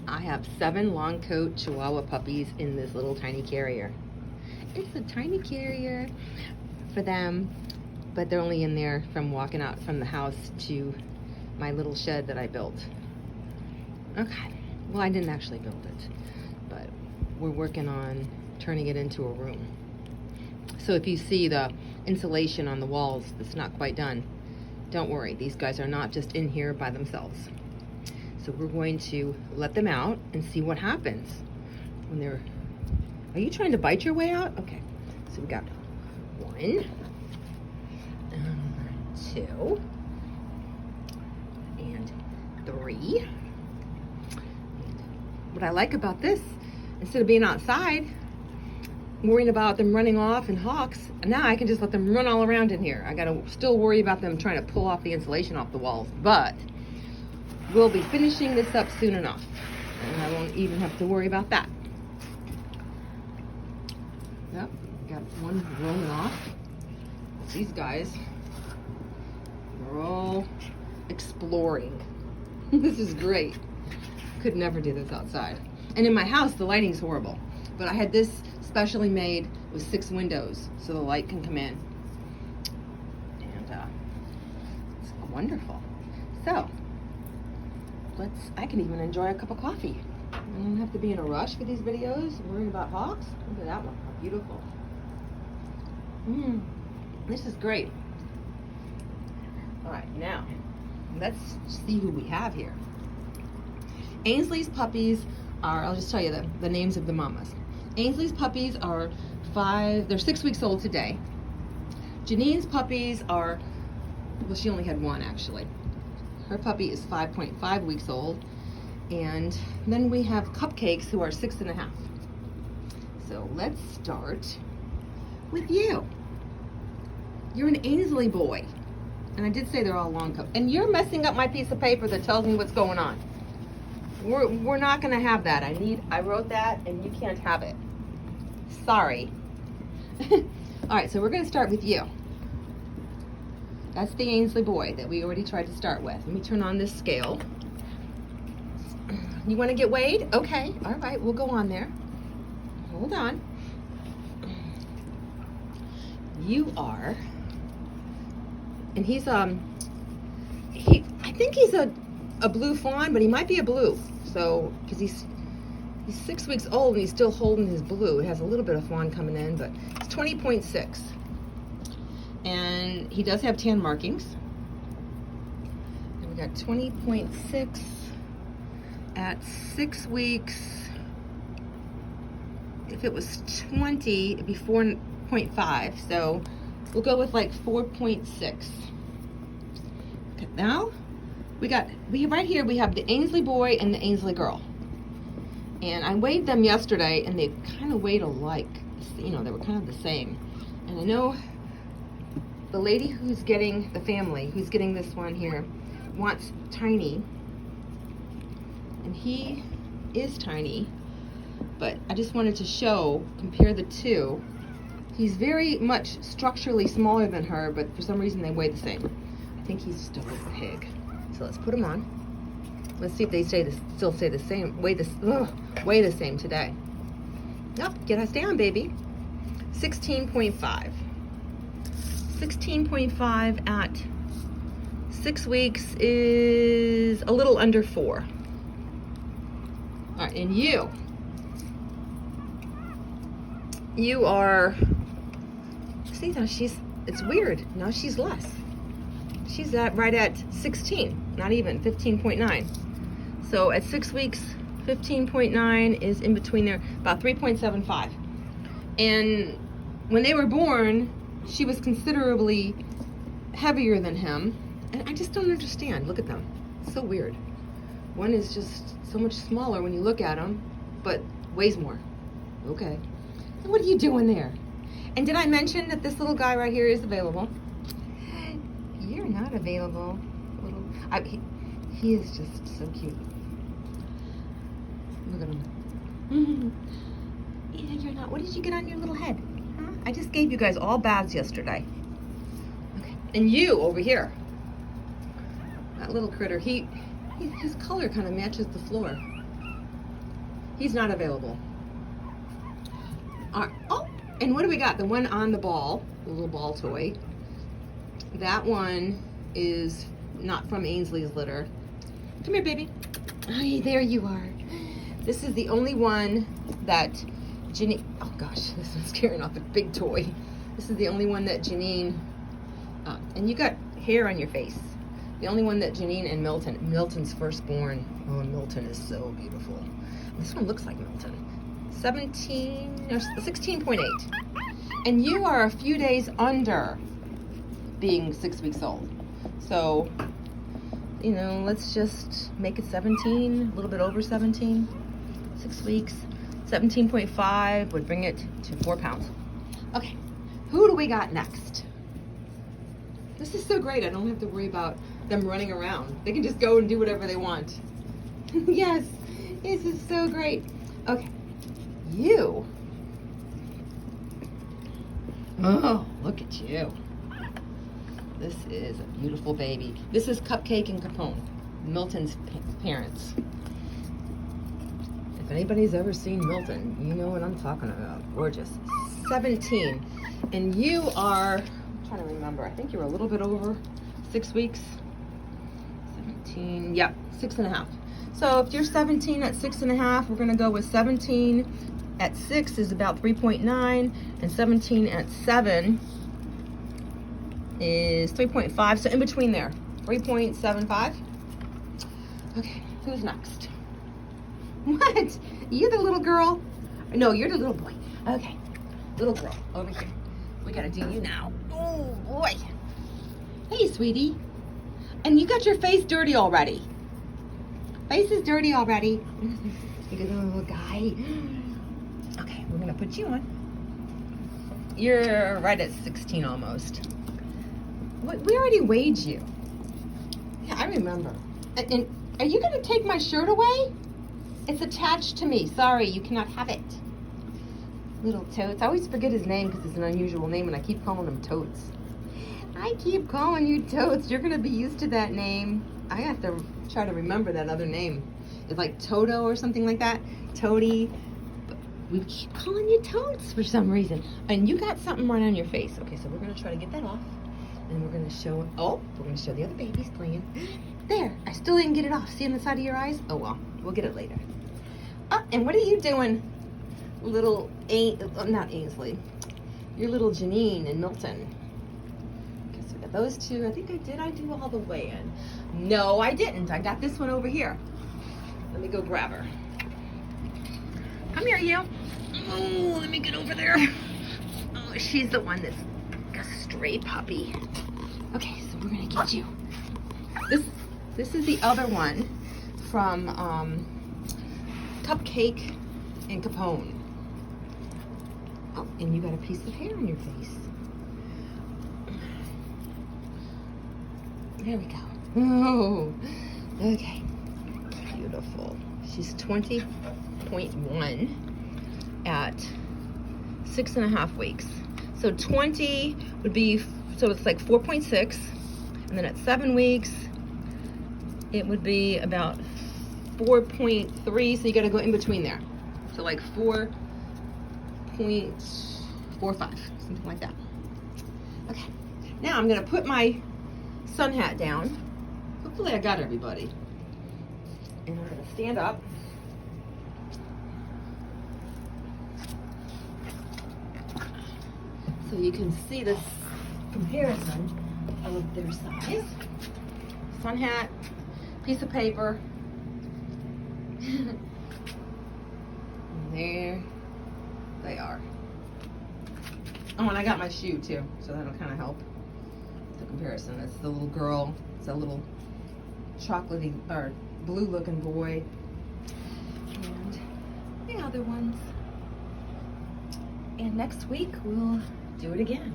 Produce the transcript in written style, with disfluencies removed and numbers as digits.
I have 7 long coat chihuahua puppies in this little tiny carrier. It's a tiny carrier for them, but they're only in there from walking out from the house to my little shed that I built. Okay, well, I didn't actually build it, but we're working on turning it into a room. So if you see the insulation on the walls that's not quite done, don't worry, these guys are not just in here by themselves. So we're going to let them out and see what happens when they're... Are you trying to bite your way out? Okay, so we got 1, 2, and 3. What I like about this, instead of being outside, worrying about them running off and hawks, now I can just let them run all around in here. I gotta still worry about them trying to pull off the insulation off the walls, but we'll be finishing this up soon enough, and I won't even have to worry about that. Yep, got one rolling off. These guys are all exploring. This is great. Could never do this outside. And in my house, the lighting's horrible, but I had this specially made with 6 windows so the light can come in, and it's wonderful. So I can even enjoy a cup of coffee. I don't have to be in a rush for these videos, worrying about hawks. Look at that one, how beautiful. This is great. All right, now let's see who we have here. Ainsley's puppies are, I'll just tell you the names of the mamas. Ainsley's puppies are they're 6 weeks old today. Janine's puppies are, well, she only had 1 actually. Her puppy is 5.5 weeks old. And then we have Cupcakes, who are 6.5. So let's start with you. You're an Ainsley boy. And I did say they're all long coat. And you're messing up my piece of paper that tells me what's going on. We're not gonna have that. I wrote that and you can't have it. Sorry. All right, so we're gonna start with you. That's the Ainsley boy that we already tried to start with. Let me turn on this scale. You wanna get weighed? Okay, all right, we'll go on there. Hold on. You are, and he's, I think he's a blue fawn, but he might be a blue. So, because he's 6 weeks old and he's still holding his blue. It has a little bit of fawn coming in, but it's 20.6. And he does have tan markings. And we got 20.6 at 6 weeks. If it was 20, it'd be 4.5. So we'll go with like 4.6. Okay, now right here we have the Ainsley boy and the Ainsley girl. And I weighed them yesterday and they kind of weighed alike. You know, they were kind of the same. And I know the lady who's getting, the family who's getting this one here, wants Tiny. And he is tiny, but I just wanted to compare the two. He's very much structurally smaller than her, but for some reason they weigh the same. I think he's still a pig. So let's put him on. Let's see if they still stay the same, weigh the same today. Yep, get us down, baby. 16.5. 16.5 at 6 weeks is a little under 4. All right, and you are, see, now it's weird. Now she's less. She's right at 16, not even, 15.9. So at 6 weeks, 15.9 is in between there, about 3.75. And when they were born, she was considerably heavier than him. And I just don't understand. Look at them. It's so weird. One is just so much smaller when you look at him, but weighs more. Okay. So what are you doing there? And did I mention that this little guy right here is available? You're not available. He is just so cute. Look at him. Yeah, you're not. What did you get on your little head? Huh? I just gave you guys all baths yesterday. Okay. And you over here. That little critter, his color kind of matches the floor. He's not available. All right. Oh, and what do we got? The one on the ball, the little ball toy. That one is not from Ainsley's litter. Come here, baby. Hey, there you are. This is the only one that Janine, oh gosh, this one's scaring off a big toy. This is the only one that Janine, and you got hair on your face. The only one that Janine and Milton's firstborn. Oh, Milton is so beautiful. This one looks like Milton. 16.8. And you are a few days under being 6 weeks old. So, you know, let's just make it 17, a little bit over 17. 6 weeks. 17.5 would bring it to 4 pounds. Okay, who do we got next? This is so great. I don't have to worry about them running around. They can just go and do whatever they want. Yes, this is so great. Okay, you. Oh, look at you. This is a beautiful baby. This is Cupcake and Capone, Milton's parents. If anybody's ever seen Milton, you know what I'm talking about. Gorgeous. 17. And you are, I'm trying to remember, I think you're a little bit over 6 weeks. 17, yep, 6.5. So if you're 17 at 6.5, we're gonna go with 17 at 6 is about 3.9, and 17 at 7 is 3.5, so in between there, 3.75. Okay, who's next? What? You the little girl? No, you're the little boy. Okay, little girl, over here. We gotta do you now. Oh, boy. Hey, sweetie. And you got your face dirty already. Face is dirty already. Look at the little guy. Okay, we're gonna put you on. You're right at 16 almost. We already weighed you. Yeah, I remember. And are you gonna take my shirt away? It's attached to me. Sorry, you cannot have it. Little Totes. I always forget his name because it's an unusual name and I keep calling him Totes. I keep calling you Totes. You're gonna be used to that name. I have to try to remember that other name. It's like Toto or something like that. Toady. But we keep calling you Totes for some reason. And you got something right on your face. Okay, so we're gonna try to get that off. And we're gonna show, oh, we're gonna show the other babies playing. There, I still didn't get it off. See on the side of your eyes? Oh well, we'll get it later. Oh, and what are you doing, little, not Ainsley, your little Janine and Milton? Okay, so we got those two. I think I do all the way in. No, I didn't. I got this one over here. Let me go grab her. Come here, you. Oh, let me get over there. Oh, she's the one that's a stray puppy. Okay, so we're gonna get you. This is the other one from Cupcake and Capone. Oh, and you got a piece of hair on your face. There we go. Oh, okay. Beautiful. She's 20.1 at 6.5 weeks. So 20 would be, so it's like 4.6. And then at 7 weeks, it would be about 4.3. So you got to go in between there. So like 4.45, something like that. Okay. Now I'm going to put my sun hat down. Hopefully I got everybody. And we're going to stand up. So you can see this comparison of their size. Sun hat, piece of paper. And there they are. Oh, and I got my shoe too, so that'll kind of help the comparison. It's the little girl. It's a little chocolatey or blue looking boy. And the other ones. And next week we'll do it again.